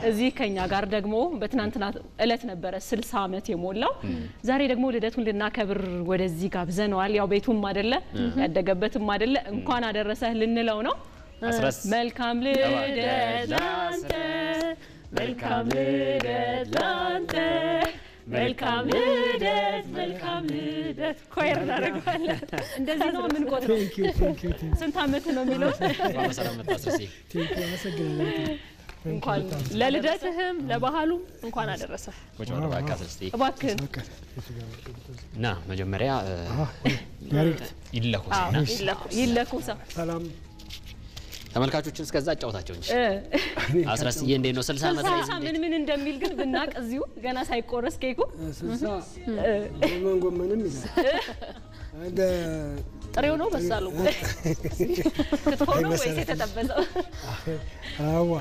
እዚህ ከኛ ጋር ደግሞ በትናንትና እለት ነበር 60 አመት የሞላው ዛሬ ደግሞ ልደቱን ልናከብር ወደዚህ ጋብዘነዋል ያው ቤቱም አይደለ ያደገበትም አይደለ እንኳን አደረሰህ ልንለው ነው መልካም ልደት ላንተ መልካም ልደት ላንተ መልካም ልደት ኮይር እናደርጋለን እንደዚህ ነው ምን ቆጥሮ ስንት አመት ነው የሚለው በመሰረት መታሰሲ እንኳን ለልደትህም ለባህሉም እንኳን አደረሰህ ወጭወር ባካስስቲ እባክህ ና መጀመሪያ ይለኩሳ ሰላም ተመልካቾችን እስከዛ አጫውታቸው እንጂ አስረስዬ እንዴ ነው 60 አመት ላይ ምን እንደሚል ግን ብናቅ እዚሁ ገና ሳይቆረስ ኬኩ 60 መንጎመንም ይላል እንደ ጥሬው ነው በሳሉ ክትፎ ነው ወይስ የተጠበሰው አዋ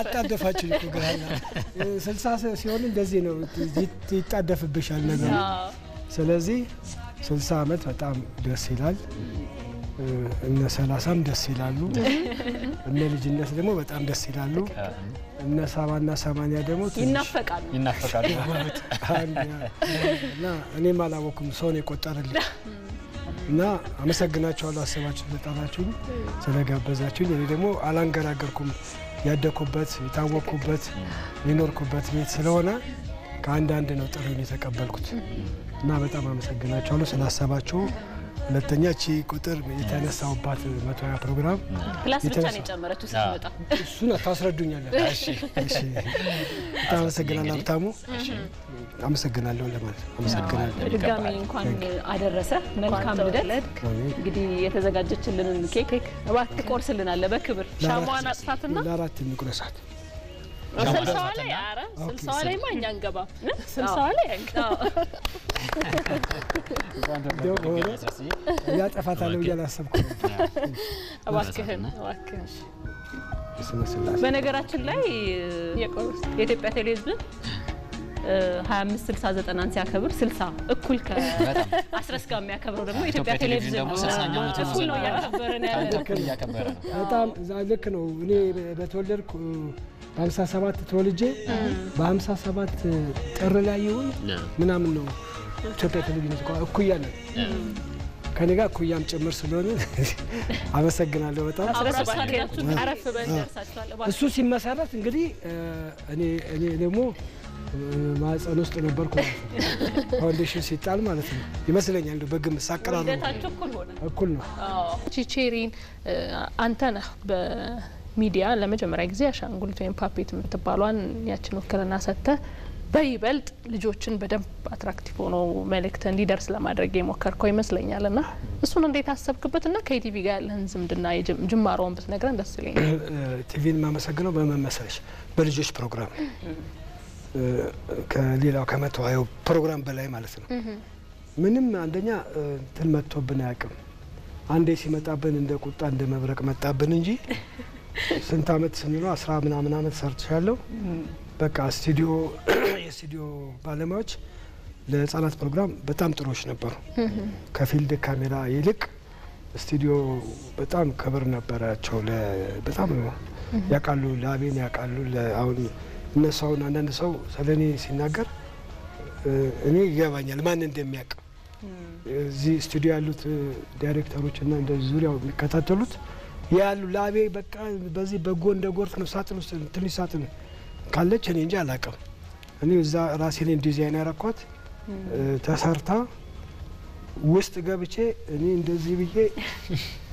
አጣደፋችሁ እኮ ግራና 60 ሲሆን እንደዚህ ነው ይጣደፍብሻል ነገር ስለዚህ 60 አመት በጣም ደስ ይላል እነ 30ም ደስ ይላሉ እነ ልጅነት ደግሞ በጣም ደስ ይላሉ እነ 70 እና 80 ደግሞ ይናፈቃሉ እና እኔም አላወኩም ሰው ነው የቆጠረልኝ እና አመሰግናችኋለሁ አሰባችሁ ለጣላችሁኝ ስለጋበዛችሁኝ እኔ ደግሞ አላንገራገርኩም ያደኩበት የታወኩበት የኖርኩበት ቤት ስለሆነ ከአንድ ነው ጥሩኝ የተቀበልኩት እና በጣም አመሰግናችኋለሁ ስላሰባችሁ ሁለተኛ እቺ ቁጥር የተነሳውባት 120 ፕሮግራም ክላስ ብቻ ነው የጨመረችው ስትመጣ እሱን አታስረዱኛላችሁ እሺ በጣም አመሰግናለሁ ሀብታሙ አመሰግናለሁ ለማለት አመሰግናለሁ ድጋሚ እንኳን አደረሰ መልካም ልደት እንግዲህ የተዘጋጀችልን ኬክ እባክህ ቆርስልናል በክብር ሻማዋን አጥፋትና ለአራት እንቁረሳት ስልሳዋ ላይ አረ ስልሳዋ ላይ ማኛ እንገባ ስልሳዋ ላይ እንገባ ያጠፋታለሁ ያላሰብኩት እባክህ በነገራችን ላይ የኢትዮጵያ ቴሌቪዥን 25 60 90 ሲያከብር 60 እኩል ከአስረስ ጋር የሚያከብረው ደግሞ ኢትዮጵያ ቴሌቪዥን ደግሞ 60ኛው እኩል ነው ያከበረ ነው በጣም ልክ ነው እኔ በተወለድኩ በ57 ተወልጄ በ57 ጥር ላይ ይሁን ምናምን ነው ኢትዮጵያ ቴሌቪዥን እኩያ ነው ከኔ ጋር እኩያም ጭምር ስለሆነ አመሰግናለሁ በጣም አረፍ በእንደርሳችኋል እሱ ሲመሰረት እንግዲህ እኔ ደግሞ ማጸን ውስጥ ነበርኩ ፋውንዴሽን ሲጣል ማለት ነው ይመስለኛል በግምት ሳቀራሩ ልደታችሁ እኩል ነው ቺቼሪን አንተ ነህ በሚዲያ ለመጀመሪያ ጊዜ አሻንጉሊት ወይም ፓፔት የምትባሏን ያችን ወክለና ሰጥተ በይበልጥ ልጆችን በደንብ አትራክቲቭ ሆኖ መልእክት እንዲደርስ ለማድረግ የሞከርከው ይመስለኛልና እሱን እንዴት አሰብክበትና ከቲቪ ጋር ያለህን ዝምድና ጅማሮውን ብትነግረን ደስ ይለኛል ቲቪን ማመሰግነው በመመሰለሽ በልጆች ፕሮግራም ከሌላው ከመተዋየው ፕሮግራም በላይ ማለት ነው ምንም አንደኛ እንትን መጥቶብን አያውቅም አንዴ ሲመጣብን እንደ ቁጣ እንደ መብረቅ መጣብን እንጂ ስንት አመት ስንለው 10 ምናምን አመት ሰርቻለሁ በቃ የስቱዲዮ ባለሙያዎች ለህፃናት ፕሮግራም በጣም ጥሩዎች ነበሩ ከፊልድ ካሜራ ይልቅ ስቱዲዮ በጣም ክብር ነበራቸው በጣም ያቃሉ ላቤን ያቃሉ አሁን እነሱን አንዳንድ ሰው ስለኔ ሲናገር እኔ ይገባኛል ማን እንደሚያውቅ እዚህ ስቱዲዮ ያሉት ዳይሬክተሮች እና እንደዚህ ዙሪያው የሚከታተሉት ያሉ ላቤ በቃ በዚህ በጎ እንደ ጎርፍ ነው ሳጥን ውስጥ ትንሽ ሳጥን ካለች እኔ እንጂ አላውቅም እኔ እዛ ራሴን ዲዛይን ያረኳት ተሰርታ ውስጥ ገብቼ እኔ እንደዚህ ብዬ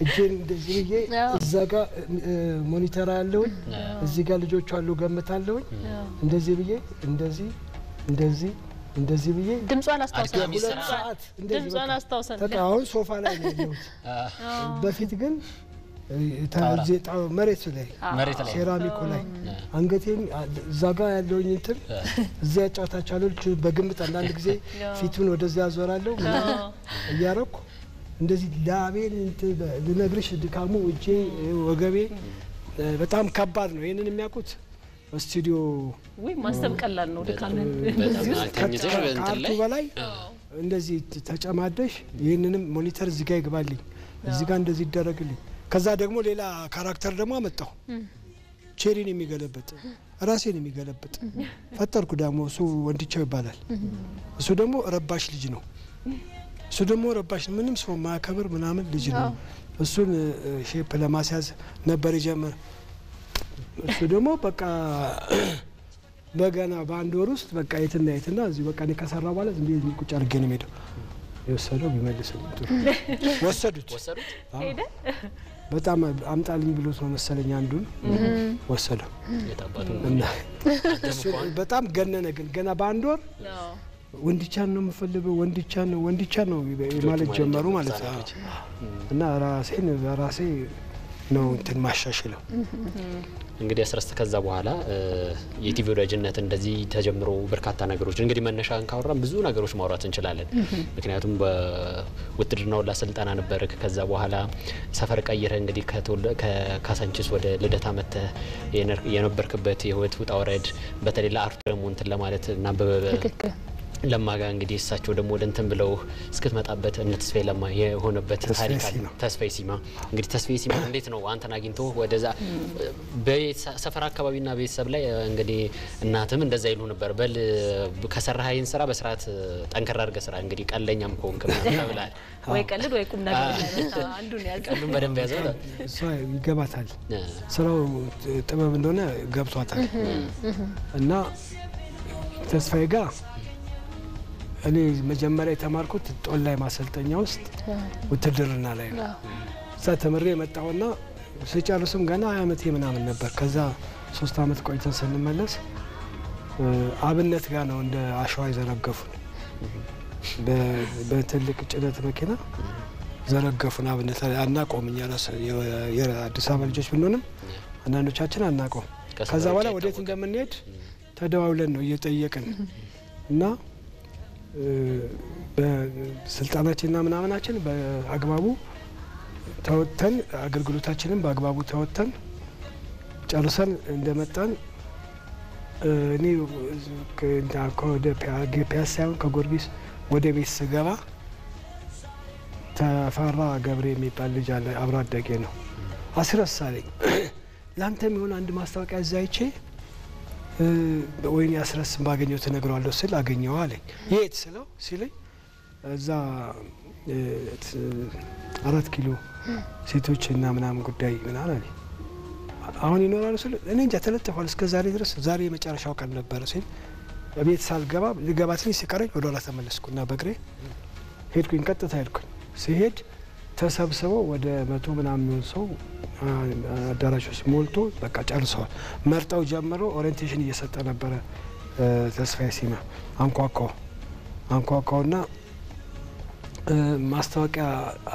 እጄን እንደዚህ ብዬ እዛ ጋር ሞኒተር ያለው እዚህ ጋር ልጆች አሉ ገምታለሁ እንደዚህ ብዬ እንደዚህ ብዬ ድምጿን አስተውሰን ተጣውን ሶፋ ላይ ነው ያለሁት በፊት ግን መሬት ላይ ሴራሚክ ላይ አንገቴን ዛጋ ያለውኝ እንትን እዚያ ያጫውታቻለሁ በግምት አንዳንድ ጊዜ ፊቱን ወደዚያ ያዞራለሁ እያረኩ እንደዚህ ላቤን ልነግርሽ ድካሙ እጄ ወገቤ በጣም ከባድ ነው ይሄንን የሚያውቁት ስቱዲዮ ወይ ማስተብ ቀላል ነው ድካምን ካርቱ በላይ እንደዚህ ተጨማደሽ ይሄንንም ሞኒተር እዚህ ጋር ይግባልኝ እዚህ ጋር እንደዚህ ይደረግልኝ ከዛ ደግሞ ሌላ ካራክተር ደግሞ አመጣው ቼሪን የሚገለበጥ ራሴን የሚገለብጥ ፈጠርኩ። ደግሞ እሱ ወንድቸው ይባላል። እሱ ደግሞ ረባሽ ልጅ ነው። እሱ ደግሞ ረባሽ ምንም ሰው ማከብር ምናምን ልጅ ነው። እሱን ሼፕ ለማስያዝ ነበር የጀመረ። እሱ ደግሞ በቃ በገና በአንድ ወር ውስጥ በቃ የትና እዚህ በቃ እኔ ከሰራ በኋላ ዝም ብዬ ቁጭ አድርጌ ነው የምሄደው። የወሰደው ቢመልስልኝ ጥሩ። ወሰዱት ሄደ። በጣም አምጣልኝ ብሎት ነው መሰለኝ አንዱን ወሰደው። እና በጣም ገነነ። ግን ገና በአንድ ወር ወንድቻን ነው የምፈልገው ወንድቻን ነው ማለት ጀመሩ ማለት ነው። እና ራሴ ነው እንትን ማሻሽለው። እንግዲህ አስረስተ ከዛ በኋላ የቲቪ ወዳጅነት እንደዚህ ተጀምሮ በርካታ ነገሮች እንግዲህ መነሻን ካወራን ብዙ ነገሮች ማውራት እንችላለን። ምክንያቱም በውትድርናው ለስልጣና ነበር። ከዛ በኋላ ሰፈር ቀይረ እንግዲህ ከካሳንቺስ ወደ ልደታ መተ የነበርክበት የህይወት ውጣ ውረድ በተለይ ለአርቱ ደግሞ እንትን ለማለት እና ለማጋ እንግዲህ እሳቸው ደግሞ ወደ እንትን ብለው እስክትመጣበት እነ ተስፋዬ ለማ የሆነበት ታሪክ አለ። ተስፋዬ ሲማ እንግዲህ ተስፋዬ ሲማ እንዴት ነው አንተን አግኝቶ ወደዛ በሰፈር አካባቢና ቤተሰብ ላይ እንግዲህ እናትም እንደዛ ይሉ ነበር፣ በል ከሰራሃይን ስራ በስርዓት ጠንከር አድርገህ ስራ እንግዲህ ቀለኛም ከሆንክ ተብላል። ወይ ቀልድ ወይ ቁም ነገር ላይ አንዱን ያዘ። ቀልዱን በደንብ ያዘው። እሷ ይገባታል፣ ስራው ጥበብ እንደሆነ ገብቷታል። እና ተስፋዬ ጋር እኔ መጀመሪያ የተማርኩት ጦላይ ማሰልጠኛ ውስጥ ውትድርና ላይ ነው። እዛ ተምሬ መጣውና ስጨርስም ገና 20 ዓመቴ ምናምን ነበር። ከዛ 3 ዓመት ቆይተን ስንመለስ አብነት ጋር ነው እንደ አሸዋ ይዘረገፉን። በትልቅ ጭነት መኪና ዘረገፉን። አብነት አናቆምኛ ራስ የአዲስ አበባ ልጆች ብንሆንም አንዳንዶቻችን አናቆም። ከዛ በኋላ ወዴት እንደምንሄድ ተደዋውለን ነው እየጠየቅን እና በስልጣናችንና ምናምናችን በአግባቡ ተወተን አገልግሎታችንን በአግባቡ ተወተን ጨርሰን እንደመጣን እኔ ወደ ፒያሳውን ከጎርጊስ ወደ ቤት ስገባ ተፈራ ገብሬ የሚባል ልጅ አለ፣ አብሮ አደጌ ነው። አስረሳለኝ ላንተም ይሁን አንድ ማስታወቂያ እዛይቼ ወይኔ አስረስ ባገኘው ተነግሯለሁ ስል አገኘው አለኝ። የት ስለው ሲለኝ እዛ 4 ኪሎ ሴቶች እና ምናምን ጉዳይ ምናምን አለኝ። አሁን ይኖራሉ ስል እኔ እንጃ ተለጥፏል እስከ ዛሬ ድረስ። ዛሬ የመጨረሻው ቀን ነበረ ሲል ቤት ሳልገባ ልገባ ትንሽ ሲቀረኝ ወደ ኋላ ተመለስኩና በእግሬ ሄድኩኝ። ቀጥታ ሄድኩኝ። ሲሄድ ተሰብስበው ወደ 100 ምናምን ሰው አዳራሾች ሞልቶ በቃ ጨርሰዋል። መርጠው ጀምሮ ኦሪንቴሽን እየሰጠ ነበረ። ተስፋዬ ሲማ አንኳኳውና ማስታወቂያ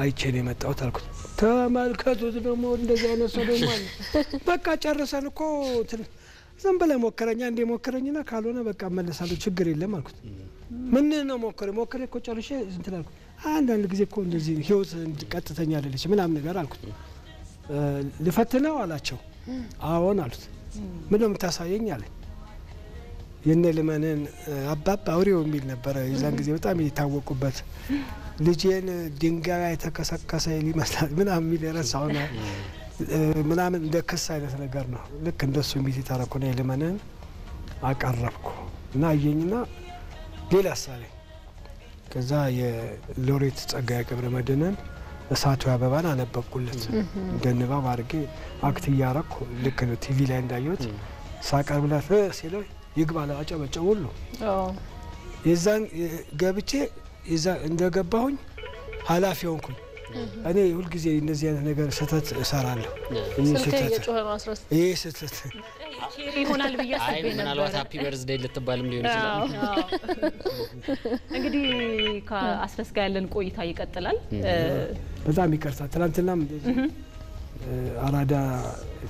አይቼ ነው የመጣሁት አልኩት። ተመልከቱት ደግሞ እንደዚህ አይነት ሰው ደግሞ አለ። በቃ ጨርሰን እኮ ዝም ብለህ ሞክረኛ እንደ ሞክረኝና ካልሆነ በቃ እመለሳለሁ ችግር የለም አልኩት። ምን ነው ሞክሬ እኮ ጨርሼ እንትን አልኩት። አንዳንድ ጊዜ እኮ እንደዚህ ህይወት ቀጥተኛ አይደለች ምናምን ነገር አልኩት። ልፈትነው አላቸው። አዎን አሉት። ምን ነው የምታሳየኝ አለኝ። የነ ልመንን አባባ አውሬው የሚል ነበረ የዛን ጊዜ በጣም የታወቁበት ልጄን ድንጋይ የተከሰከሰ ይመስላል ምናምን የሚል የረሳው ነው ምናምን እንደ ክስ አይነት ነገር ነው። ልክ እንደሱ የሚል ታረኩና የልመንን አቀረብኩ እና አየኝና ሌላ አሳለኝ። ከዛ የሎሬት ጸጋዬ ገብረመድህንን እሳቱ አበባን አነበብኩለት። እንደንባብ አድርጌ አክት እያረኩ ልክ ነው ቲቪ ላይ እንዳየሁት ሳቀርብለት ሲለው ይግባል አጨበጨቡ ሁሉ። የዛን ገብቼ እንደገባሁኝ ኃላፊ ሆንኩኝ። እኔ ሁልጊዜ እነዚህ አይነት ነገር ስህተት እሰራለሁ። ይሄ ስህተት ቼሪ ይሆናል ብዬ አስቤ ነበር። ምናልባት ሃፒ በርዝዴይ ልትባልም ሊሆን ይችላል። እንግዲህ ከአስረስ ጋር ያለን ቆይታ ይቀጥላል። በጣም ይቅርታ ትናንትናም አራዳ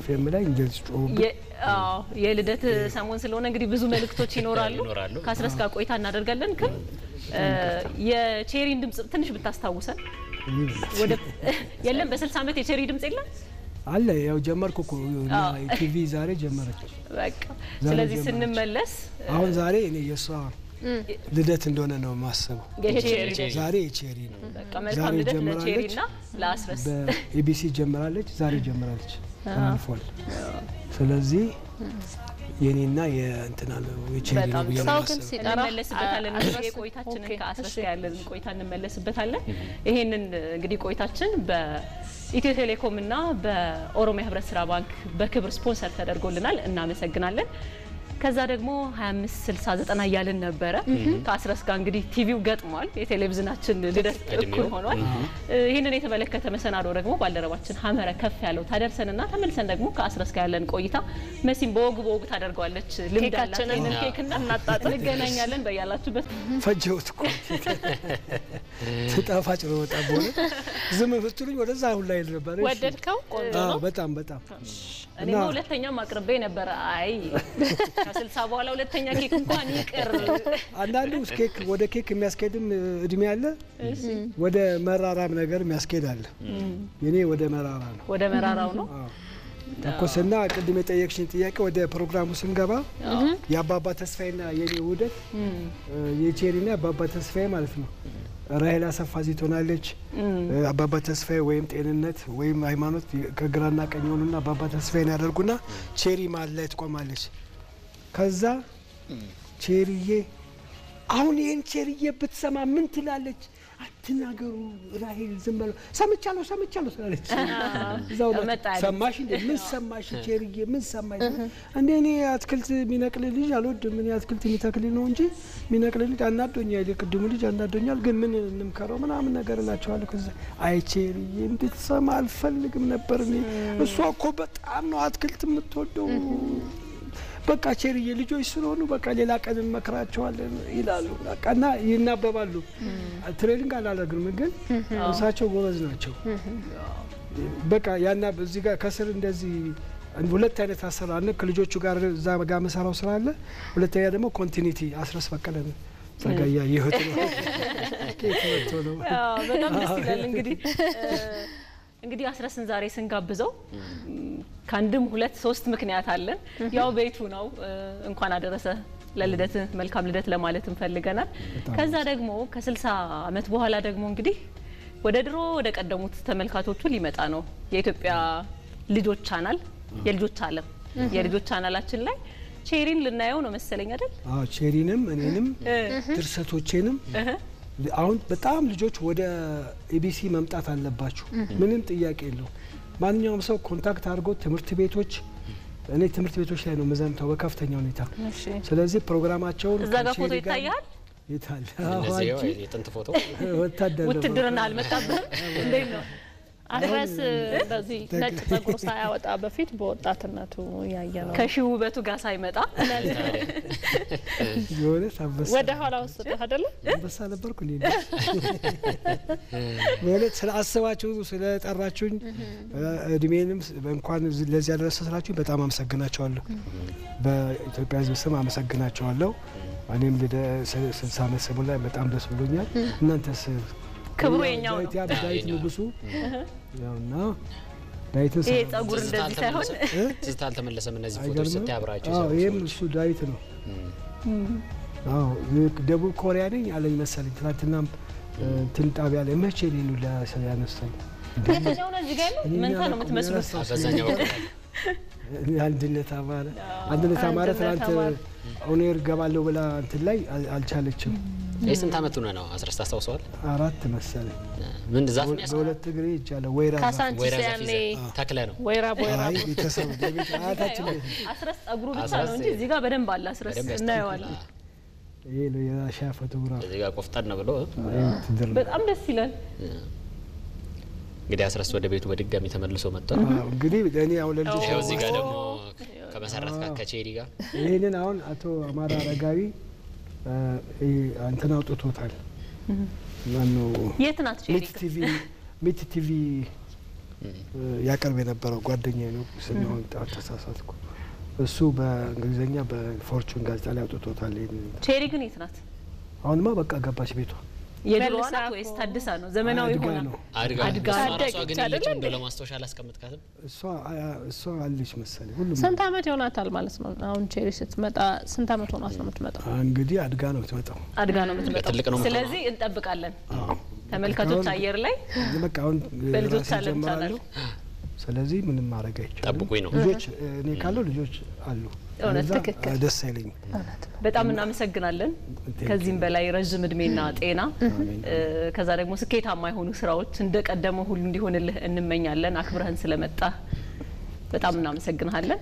ፊልም ላይ እንደዚህ የልደት ሰሞን ስለሆነ እንግዲህ ብዙ መልእክቶች ይኖራሉ። ከአስረስ ጋር ቆይታ እናደርጋለን። ግን የቼሪን ድምጽ ትንሽ ብታስታውሰን። የለም በ60 ዓመት የቼሪ ድምጽ የለም አለ። ያው ጀመርኩ እኮ ቲቪ ዛሬ ጀመረች። በቃ ስለዚህ ስንመለስ አሁን ዛሬ እኔ የሷ ልደት እንደሆነ ነው ማሰበው። ዛሬ የቼሪ ነው። በቃ መልካም ልደት ለቼሪና ለአስረስ። በኢቢሲ ጀምራለች፣ ዛሬ ጀምራለች አልፏል። ስለዚህ የኔና የእንትና ነው የቼሪ ነው ብዬ ሰው ግን ሲጠራ እንመለስበታለን። ቆይታችንን ከአስረስ ጋር ያለን ቆይታ እንመለስበታለን። ይሄንን እንግዲህ ቆይታችን በኢትዮ ቴሌኮም እና በኦሮሚያ ህብረት ስራ ባንክ በክብር ስፖንሰር ተደርጎልናል። እናመሰግናለን። ከዛ ደግሞ 25 60 90 እያልን ነበረ። ከአስረስ ጋር እንግዲህ ቲቪው ገጥሟል። የቴሌቪዥናችን ልደት እኩል ሆኗል። ይህንን የተመለከተ መሰናዶ ደግሞ ባልደረባችን ሀመረ ከፍ ያለው ታደርሰንና ተመልሰን ደግሞ ከአስረስ ጋር ያለን ቆይታ መሲም በወጉ ታደርገዋለች። ልምድ አላት። ይሄንን ኬክና እናጣጥም እንገናኛለን። በያላችሁበት ፈጀውት እኮ ተጣፋጭ ነው በጣም ሆነ። ዝም ብትሉኝ ወደዛ አሁን ላይ ነበር። ወደድከው? ቆንጆ ነው በጣም በጣም። እኔ ሁለተኛም አቅርቤ ነበር። አይ ከ60 በኋላ ሁለተኛ ኬክ እንኳን ይቅር። አንዳንዱ ኬክ ወደ ኬክ የሚያስኬድም እድሜ አለ፣ ወደ መራራም ነገር የሚያስኬድ አለ። የኔ ወደ መራራ ነው። ወደ መራራው ነው ተኮስና ቅድም የጠየቅሽኝ ጥያቄ ወደ ፕሮግራሙ ስንገባ የአባባ ተስፋዬና የኔ ውህደት የቼሪና የአባባ ተስፋዬ ማለት ነው። ራሄል አሰፋ እዚህ ትሆናለች። አባባ ተስፋዬ ወይም ጤንነት ወይም ሃይማኖት ከግራና ቀኝ ሆኑና አባባ ተስፋዬን ያደርጉና ቼሪ መሀል ላይ ትቆማለች። ከዛ ቼሪዬ አሁን ይሄን ቼሪዬ ብትሰማ ምን ትላለች? አትናገሩ ራሄል ዝም በለው። ሰምቻለሁ ትላለች። እዛው ሰማሽ እንዴ? ምን ሰማሽ ቼሪዬ? ምን ሰማሽ እንዴ? እኔ አትክልት የሚነቅል ልጅ አልወድም። ምን አትክልት የሚተክል ነው እንጂ የሚነቅል ልጅ አናዶኛል። የቅድሙ ልጅ አናዶኛል። ግን ምን እንምከረው ምናምን ነገር እላቸዋለሁ። ከዛ አይ ቼሪዬ እንድትሰማ አልፈልግም ነበር እኔ። እሷ እኮ በጣም ነው አትክልት የምትወደው። በቃ ቼሪዬ ልጆች ስለሆኑ በቃ ሌላ ቀን እንመክራቸዋለን ይላሉ። በቃና ይናበባሉ። ትሬኒንግ አላደርግም ግን እሳቸው ጎበዝ ናቸው። በቃ ያና በዚህ ጋር ከስር እንደዚህ ሁለት አይነት አሰራር ነው። ከልጆቹ ጋር እዛ ጋር መሰራው ስራ አለ። ሁለተኛ ደግሞ ኮንቲኒቲ አስረስ በቀለ ነው ጸጋያ ይሁት ነው ከየት ነው። በጣም ደስ ይላል። እንግዲህ አስረስን ዛሬ ስንጋብዘው ከአንድም 2 3 ምክንያት አለን። ያው ቤቱ ነው። እንኳን አደረሰ ለልደት መልካም ልደት ለማለት እንፈልገናል። ከዛ ደግሞ ከ60 አመት በኋላ ደግሞ እንግዲህ ወደ ድሮ ወደ ቀደሙት ተመልካቾቹ ሊመጣ ነው። የኢትዮጵያ ልጆች ቻናል የልጆች ዓለም የልጆች ቻናላችን ላይ ቼሪን ልናየው ነው መሰለኝ አይደል? አዎ ቼሪንም እኔንም ድርሰቶቼንም አሁን በጣም ልጆች ወደ ኢቢሲ መምጣት አለባችሁ። ምንም ጥያቄ የለው። ማንኛውም ሰው ኮንታክት አድርጎ ትምህርት ቤቶች እኔ ትምህርት ቤቶች ላይ ነው መዘምተው በከፍተኛ ሁኔታ። ስለዚህ ፕሮግራማቸውን እዛ ጋር ፎቶ ይታያል። ይታል። አዎ የጥንት ፎቶ ወታደር ውትድርና አልመጣብህም እንዴት ነው? አስረስ በዚህ ነጭ ጸጉር ሳያወጣ በፊት በወጣትነቱ ያያለው ከሺው ውበቱ ጋር ሳይመጣ የሆነ ታበሳ ወደ ኋላ ወሰደህ አይደለ? ታበሳ ነበርኩ እኔ ማለት ስላሰባችሁ ስለጠራችሁኝ እድሜንም እንኳን ለዚህ ያደረሳችሁኝ በጣም አመሰግናችኋለሁ። በኢትዮጵያ ሕዝብ ስም አመሰግናችኋለሁ። እኔም ለ60 አመት ስሙ ላይ በጣም ደስ ብሎኛል። እናንተስ? ክብሩ የኛው ነው። ዳዊት ንጉሱ ያውና ዳዊትን ይሄ ጸጉር እንደዚህ ሳይሆን ትዝታ አልተመለሰም። እነዚህ ፎቶዎች ስታያብራቸው አዎ ይሄም እሱ ዳዊት ነው። አዎ ደቡብ ኮሪያ ነኝ አለኝ መሰለኝ። ትናንትናም ጣቢያ ላይ መቼ ነው ያነሳኝ? የትኛው ነው እዚህ ጋር መንታ ነው የምትመስሉት? በዛኛው አንድነት አማረ ትናንት ኦኔር ገባለሁ ብላ እንትን ላይ አልቻለችም። የስንት አመቱ ነው? አስረስ ታስታውሰዋል? 4 መሰለኝ። ምን ዛፍ ነው? በሁለት እግሬ ይቻለ ወይራ ካሳንቺስ ተክለ ነው። ወይራ አይ ቤተሰብ ደብት አታችን አስረስ ጸጉሩ ብቻ ነው እንጂ እዚህ ጋር በደንብ አለ። አስረስ እናየዋለን። ይሄ ነው የራሻ ፎቶግራፍ። እዚህ ጋር ቆፍጣን ነው ብሎ በጣም ደስ ይላል። እንግዲህ አስረስ ወደ ቤቱ በድጋሚ ተመልሶ መጥቷል። እንግዲህ እኔ አሁን ለልጅ ያው እዚህ ጋር ደግሞ ከመሰረት ከቼሪ ጋር ይሄንን አሁን አቶ አማራ አረጋዊ አንተን አውጥቶታል። ማነው የት ናት ቼሪ? ሚት ቲቪ ያቀርብ የነበረው ጓደኛዬ ነው። ስንሆን ተሳሳትኩ። እሱ በእንግሊዘኛ በፎርቹን ጋዜጣ ላይ አውጥቶታል። ቼሪ ግን የት ናት? አሁንማ በቃ ገባች ቤቷ። የድሮዋ ናት ወይስ ታድሳ ነው? ዘመናዊ ሆና አድጋ ግን ያለችው እንደው ለማስታወሻ አላስቀምጥካትም። እሷ አለች መሰለኝ። ሁሉም ስንት አመት ይሆናታል ማለት ነው? አሁን ቼሪ ስትመጣ ስንት አመት ሆናት ነው የምትመጣው? እንግዲህ አድጋ ነው የምትመጣው። ስለዚህ እንጠብቃለን ተመልካቾች አየር ላይ በቃ አሁን በልጆች ዓለም ቻናል። ስለዚህ ምንም ማድረግ አይቻልም። ጠብቁኝ ነው። ልጆች እኔ ካለው ልጆች አሉ እውነት ትክክል ደስ አይለኝም። በጣም እናመሰግናለን። ከዚህም በላይ ረጅም እድሜና ጤና ከዛ ደግሞ ስኬታማ የሆኑ ስራዎች እንደቀደመው ሁሉ እንዲሆንልህ እንመኛለን። አክብረህን ስለመጣ በጣም እናመሰግናለን።